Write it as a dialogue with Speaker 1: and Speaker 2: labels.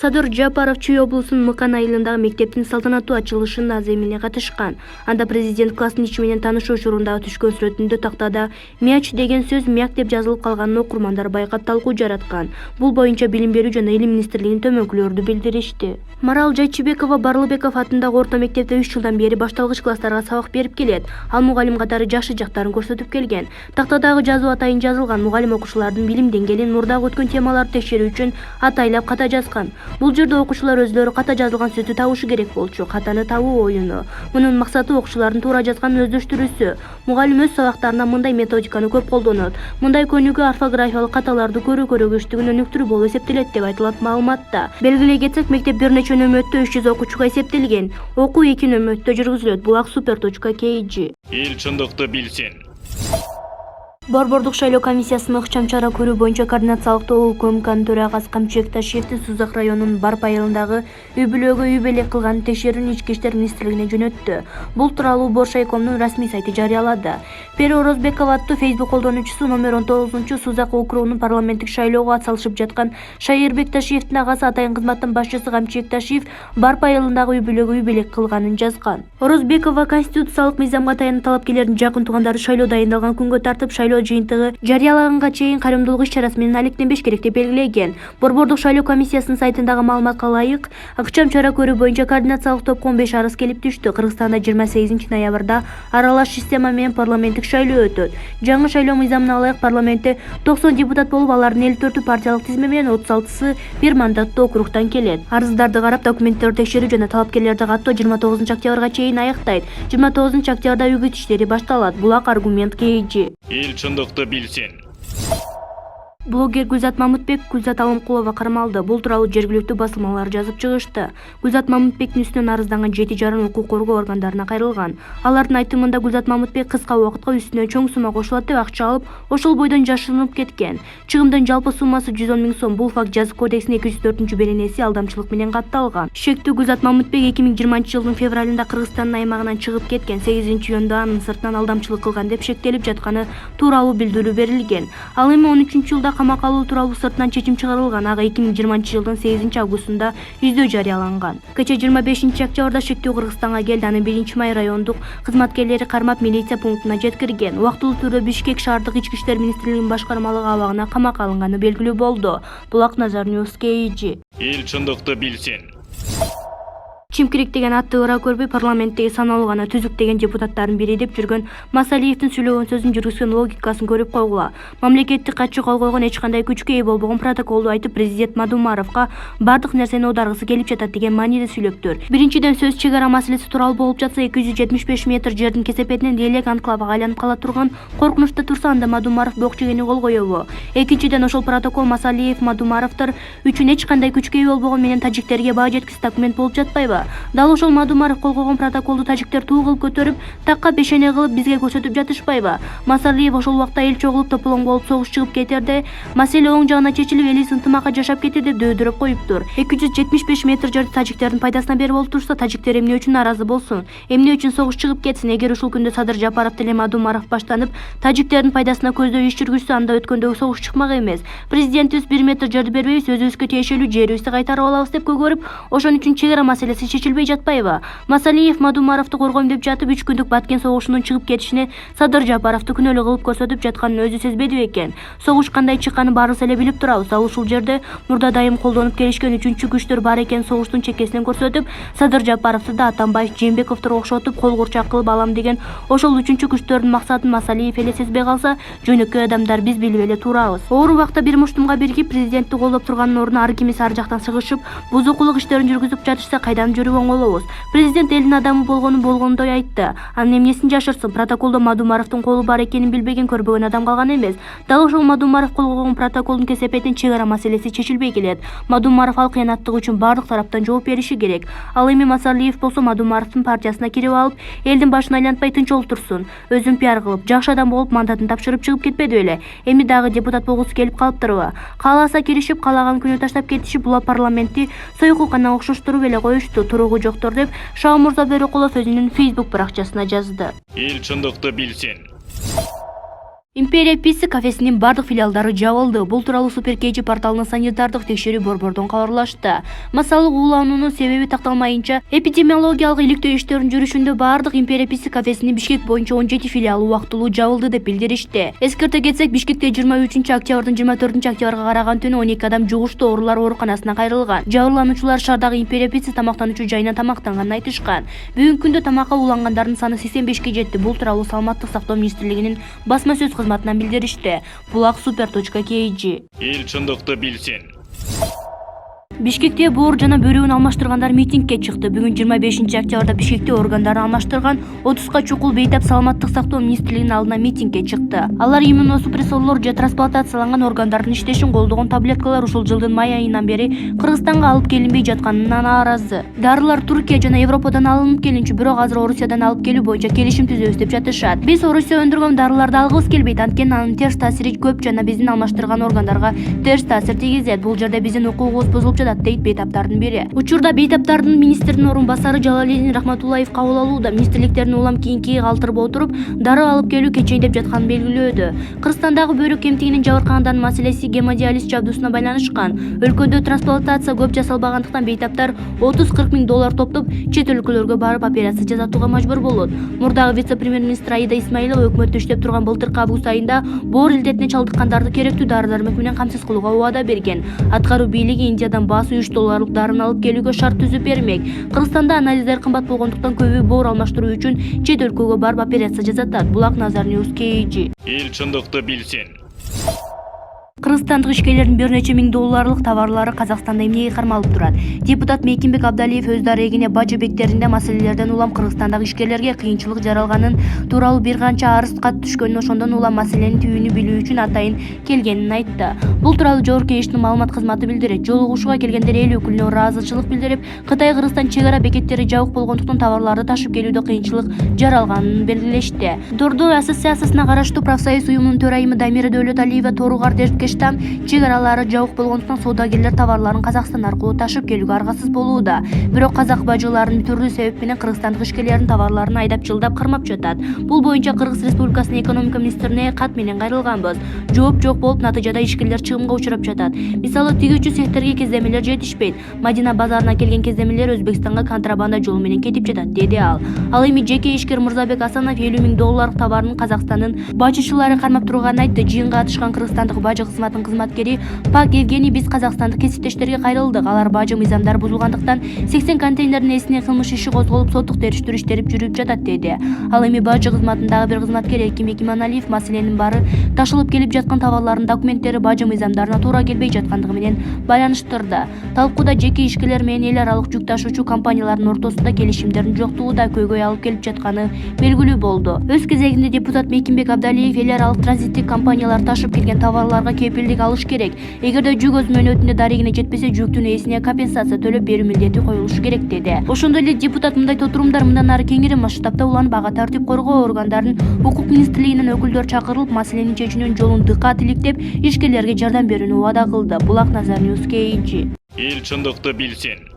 Speaker 1: Садыр Жапаров Чүй облусунун Мыкан айылындагы мектептин салтанаттуу ачылышына Аземине катышкан. Анда президент класстын ичи менен таанышуу учурундагы түшкөн сүрөтүндө тактада «Мяч» деген сөз «Мяк» деп жазылып калганын окурмандар байкап талкуу жараткан. Бул боюнча Билим берүү жана Илим министрлигинин төмөнкүлөрү билдиришти. Марал Жайчыбекова Барлыбеков атындагы орто мектепте 3 жылдан бери башталгыч класстарга сабак берип келет. Ал мугалим катары жакшы жактарын көрсөтүп келген. Тактадагы жазуу атайын жазылган. Мугалим окуучулардын билим деңгээлин мурдагы өткөн темаларды текшерүү үчүн атайлап ката жазган. Бул жерде окуучулар өзлөрү ката жазылган сөздү табышы керек болчу. Катаны табуу оюну. Мунун максаты окуучулардын туура жазганын өздөштүрүүсү. Мугалим өз сабактарында мындай методиканы көп колдонот. Мындай көнүгүү орфографиялык каталарды көрүү көрөгүчтүгүн өнүктүрүү болуп эсептелет деп айтылат маалыматта. Белгилей кетсек, мектеп бир нече нөмөттө 300 окуучуга эсептелген. Окуу 2 нөмөттө жүргүзүлөт. Булак super.kg.
Speaker 2: Эл чындыкты билсин.
Speaker 1: Борбордук шайлоо комиссиясынын ыкчам чара көрүү боюнча координациялык тобу УКМКнын төрагасы Камчыбек Ташиевди Сузак районунун Барп айылындагы үй-бүлөгө үй-белек кылган текшерүүнү Ички иштер министрлигине жөнөттү. Бул тууралуу Боршайкомдун расмий сайты жарыялады. Пери Орозбекова аттуу Facebook колдонуучусу номер 19-Сузак округунун парламенттик шайлоого ат салышып жаткан Шайырбек Ташиевдин агасы атайын кызматтын башчысы Камчыбек Ташиев Барп айылындагы үй-бүлөгө үй-белек кылганын жазган. Орозбекова конституциялык мыйзамга таянып талапкерлердин жакын туугандары шайлоо дайындалган күнгө тартып шайлоо жыйынтыгы жарыялаганга чейин карымдуулук иш-чарасы менен алектенбеш керек деп белгилеген. Борбордук шайлоо комиссиясынын сайтындагы маалыматка ылайык, ыкчам чара көрүү боюнча координациялык топко 15 арыз келип түштү. Кыргызстанда 28-ноябрда аралаш система менен парламенттик шайлоо өтөт. Жаңы шайлоо мыйзамына ылайык парламентте 90 депутат болуп, алардын 54-ү партиялык тизме менен 36-сы бир мандаттуу округтан келет. Арыздарды карап, документтерди текшерүү жана талапкерлерди каттоо 29-октябрга чейин аяктайт. 29-октябрда үгүт иштери башталат. Булак аргумент KG.
Speaker 2: Эл чындыкты билсин.
Speaker 1: Блогер Гүлзат Мамытбек Гүлзат Алымкулова кармалды. Бул тууралуу жергиликтүү басылмалар жазып чыгышты. Гүлзат Мамытбектин үстүнөн арызданган 7 жарын укук коргоо органдарына кайрылган. Алардын айтымында Гүлзат Мамытбек кыска убакытка үстүнө чоң сумма кошулат деп акча алып, ошол бойдон жашынып кеткен. Чыгымдын жалпы суммасы 110 000 сом. Бул факт жазык кодексинин 204-беренеси алдамчылык менен катталган. Шектүү Гүлзат Мамытбек 2020-жылдын февралында Кыргызстандын аймагынан чыгып кеткен. 8-июнда анын сыртынан алдамчылык кылган деп шектелип жатканы тууралуу билдирүү берилген. Ал эми 13-жылда камакка алуу тууралуу сыртынан чечим чыгарылган. Ага 2020-жылдын 8-августунда издөө жарыяланган. Кечээ 25-октябрда шектүү Кыргызстанга келди. Аны 1-май райондук кызматкерлери кармап милиция пунктуна жеткирген. Убактылуу түрдө Бишкек шаардык Ички иштер министрлигинин башкармалык абагына камакка алынганы белгилүү болду. Булак Назар News KG.
Speaker 2: Эл чындыкты билсин.
Speaker 1: Чимкирик деген атты ыра көрбөй парламенттеги саналуу гана түзүк деген депутаттардын бири деп жүргөн Масалиевдин сүйлөгөн сөзүн жүргүзгөн логикасын көрүп койгула. Мамлекеттик катчы кол койгон эч кандай күчкө ээ болбогон протоколду айтып, президент Мадумаровго бардык нерсени оодаргысы келип жатат деген мааниде сүйлөптүр. Биринчиден, сөз чек ара маселеси тууралуу болуп жатса, 275 метр жердин кесепетинен элек анклавга айланып кала турган коркунучта турса, анда Мадумаров бок жегени кол коёбу? Экинчиден, ошол протокол Масалиев Мадумаровдор үчүн эч кандай күчкө ээ болбогон менен тажиктерге баа жеткис документ болуп жатпайбы? Дал ошол Мадумаров кол койгон протоколду тажиктер туу кылып көтөрүп, такка бешене кылып бизге көрсөтүп жатышпайбы? Масалиев ошол убакта эл чогулуп тополоң болуп согуш чыгып кетерде, маселе оң жагына чечилип, элибиз ынтымакка жашап кетти деп дөөдөрөп коюптур. 275 метр жерди тажиктердин пайдасына берип болуп турса, тажиктер эмне үчүн наразы болсун? Эмне үчүн согуш чыгып кетсин? Эгер ушул күндө Садыр Жапаров деле Мадумаров баштанып, тажиктердин пайдасына көздөй иш жүргүзсө, анда өткөндөгү согуш чыкмак эмес. Президентибиз 1 метр жерди бербейбиз, өзүбүзгө тиешелүү жерибизди кайтарып алабыз деп көгөрүп, ошон үчүн чек ара маселеси чечилбей жатпайбы? Масалиев Мадумаровду коргойм деп жатып, 3 күндүк Баткен согушунун чыгып кетишине Садыр Жапаровду күнөөлүү кылып көрсөтүп жатканын өзү сезбеди бекен? Согуш кандай чыкканын баарыбыз эле билип турабыз. Ал ушул жерде мурда дайым колдонуп келишкен 3-күчтөр күчтөр бар экенин согуштун чекесинен көрсөтүп, Садыр Жапаровду да Атамбаев, Жээнбековдорго окшотуп кол курчак кылып алам деген ошол 3-күчтөрдүн максатын Масалиев эле сезбей калса, жөнөкөй адамдар биз билип эле турабыз. Оор убакта бир муштумга биригип президентти колдоп турганын ордуна ар кимиси ар жактан сыгышып, бузукулук иштерин жүргүзүп жатышса, кайдан жүрүп оңолобуз? Президент элдин адамы болгондой айтты. Анын эмнесин жашырсын? Протоколдо Мадумаровдун колу бар экенин билбеген, көрбөгөн адам калган эмес. Дал ошол Мадумаров кол койгон протоколдун кесепетин чек ара маселеси чечилбей келет. Мадумаров ал кыянаттыгы үчүн бардык тараптан жооп бериши керек. Ал эми Масалиев болсо Мадумаровдун партиясына кирип алып, элдин башын айлантпай тынч олтурсун. Өзүн пиар кылып, жакшы адам болуп мандатын тапшырып чыгып кетпеди беле? Эми дагы депутат болгусу келип калыптырбы? Кааласа киришип, каалаган күнү таштап кетишип, була парламентти сойкулкана окшоштуруп эле коюшту. Туругу жоктор деп Шаамурза Бөрөкулов өзүнүн Facebook баракчасына жазды.
Speaker 2: Эл чындыкты билсин.
Speaker 1: Империя Пицца кафесинин бардык филиалдары жабылды. Бул тууралуу Супер KG порталына санитардык текшерүү борбордон кабарлашты. Масалык уулануунун себеби такталмайынча, эпидемиологиялык иликтөө иштеринин жүрүшүндө бардык Империя Пицца кафесинин Бишкек боюнча 17 филиалы убактылуу жабылды деп билдиришти. Эскерте кетсек, Бишкекте 23-октябрдын 24-октябрга караган түнү 12 адам жугуштуу оорулар ооруканасына кайрылган. Жабырлануучулар шаардагы Империя Пицца тамактануучу жайынан тамактанганын айтышкан. Бүгүнкү күндө тамакка уулангандардын саны 85ке жетти. Бул тууралуу Саламаттык сактоо министрлигинин басма сөз кызматынан билдиришти. Булак super.kg.
Speaker 2: Эл чындыкты билсин.
Speaker 1: Бишкекте боор жана бөрүгүн алмаштыргандар митингге чыкты. Бүгүн 25-октябрда Бишкекте органдарын алмаштырган 30га чукул бейтап Саламаттык сактоо министрлигинин алдына митингге чыкты. Алар иммуносупрессорлор же трансплантацияланган органдардын иштешин колдогон таблеткалар ушул жылдын май айынан бери Кыргызстанга алып келинбей жатканына нааразы. Дарылар Туркия жана Европадан алынып келинчү, бирок азыр Орусиядан алып келүү боюнча келишим түзөбүз деп жатышат. Биз Орусия өндүргөн дарыларды алгыбыз келбейт, анткени анын терс таасири көп жана биздин алмаштырган органдарга терс таасир тийгизет. Бул жерде биздин укугубуз бузулуп жатат, дейт бейтаптардын бири. Учурда бейтаптардын министрдин орун басары Жалалидин Рахматуллаев кабыл алууда. Министрликтердин улам кийинки калтырып отуруп, дароо алып келүү кечейдеп жатканын белгилөөдө. Кыргызстандагы бөйрөк кемтигинин жабыркагандарынын маселеси гемодиализ жабдуусуна байланышкан. Өлкөдө трансплантация көп жасалбагандыктан бейтаптар 30-40 миң доллар топтоп, чет өлкөлөргө барып операция жасатууга мажбур болот. Мурдагы вице-премьер-министр Аида Исмаилова өкмөттө иштеп турган былтыркы август айында боор илдетине чалдыккандарды керектүү дары-дармек менен камсыз кылууга убада берген. Аткаруу бийлиги Индиядан баасы $3 дарыны алып келүүгө шарт түзүп бермек. Кыргызстанда анализдер кымбат болгондуктан көбү боор алмаштыруу үчүн чет өлкөгө барып операция жасатат. Булак Назар News KG.
Speaker 2: Эл чындыкты билсин.
Speaker 1: Кыргызстандык ишкерлердин бир нече миң долларлык товарлары Казакстанда эмнеге кармалып турат? Депутат Мейкимбек Абдалиев өз дарегине бажы бектеринде маселелерден улам Кыргызстандагы ишкерлерге кыйынчылык жаралганын тууралуу бир канча арыз кат түшкөнүн, ошондон улам маселенин түбүнү билүү үчүн атайын келгенин айтты. Бул тууралуу Жогорку Кеңештин маалымат кызматы билдирет. Жолугушууга келгендер эл өкүлүнө ыраазычылык билдирип, Кытай-Кыргызстан чек ара бекеттери жабык болгондуктан товарларды ташып келүүдө кыйынчылык жаралганын белгилешти. Дордой ассоциациясына караштуу профсоюз уюмунун төрайымы Дамира Дөөлөталиева Тооругар Дерткештам чек аралары жабык болгондуктан саудагерлер товарларын Казакстан аркылуу ташып келүүгө аргасыз болууда. Бирок казак бажыларын түрдүү себеп менен кыргызстандык ишкерлердин товарларын айдап жылдап кармап жатат. Бул боюнча Кыргыз Республикасынын экономика министрине кат менен кайрылганбыз. Жооп жок болуп, натыйжада ишкерлер чыгымга учурап жатат. Мисалы, тигүүчү цехтерге кездемелер жетишпейт. Мадина базарына келген кездемелер Өзбекстанга контрабанда жолу менен кетип жатат, деди ал. Ал эми жеке ишкер Мырзабек Асанов 50 миң долларлык товарын Казакстандын бажычылары кармап турганын айтты. Жыйынга катышкан кыргызстандык бажы кызматынын кызматкери Пак Евгений: биз казакстандык кесиптештерге кайрылдык. Алар бажы мыйзамдары бузулгандыктан 80 контейнердин эсине кылмыш иши козголуп, соттук териштирүү иштери жүрүп жатат, деди. Ал эми бажы кызматындагы бир кызматкер Эркинбек Иманалиев маселенин баары ташылып келип жаткан товарлардын документтери бажы мыйзамдарына туура келбей жаткандыгы менен байланыштырды. Талкууда жеке ишкерлер менен эл аралык жүк ташуучу компаниялардын ортосунда келишимдердин жоктугу да көйгөй алып келип жатканы белгилүү болду. Өз кезегинде депутат Мейкимбек Абдалиев эл аралык транзиттик компаниялар ташып келген товарларга кепилдик алыш керек. Эгерде жүк өз мөөнөтүндө дарегине жетпесе, жүктүн ээсине компенсация төлөп берүү милдети коюлушу керек, деди. Ошондой эле депутат мындай тотурумдар мындан ары кеңири масштабта уланып, ага тартип коргоо органдарын, укук министрлигинин өкүлдөр чакырылып, маселенин чечүүнүн жолун дыкат иликтеп, ишкерлерге жардам берүүнү убада кылды. Булак Назар News KG.
Speaker 2: Эл чындыкты билсин.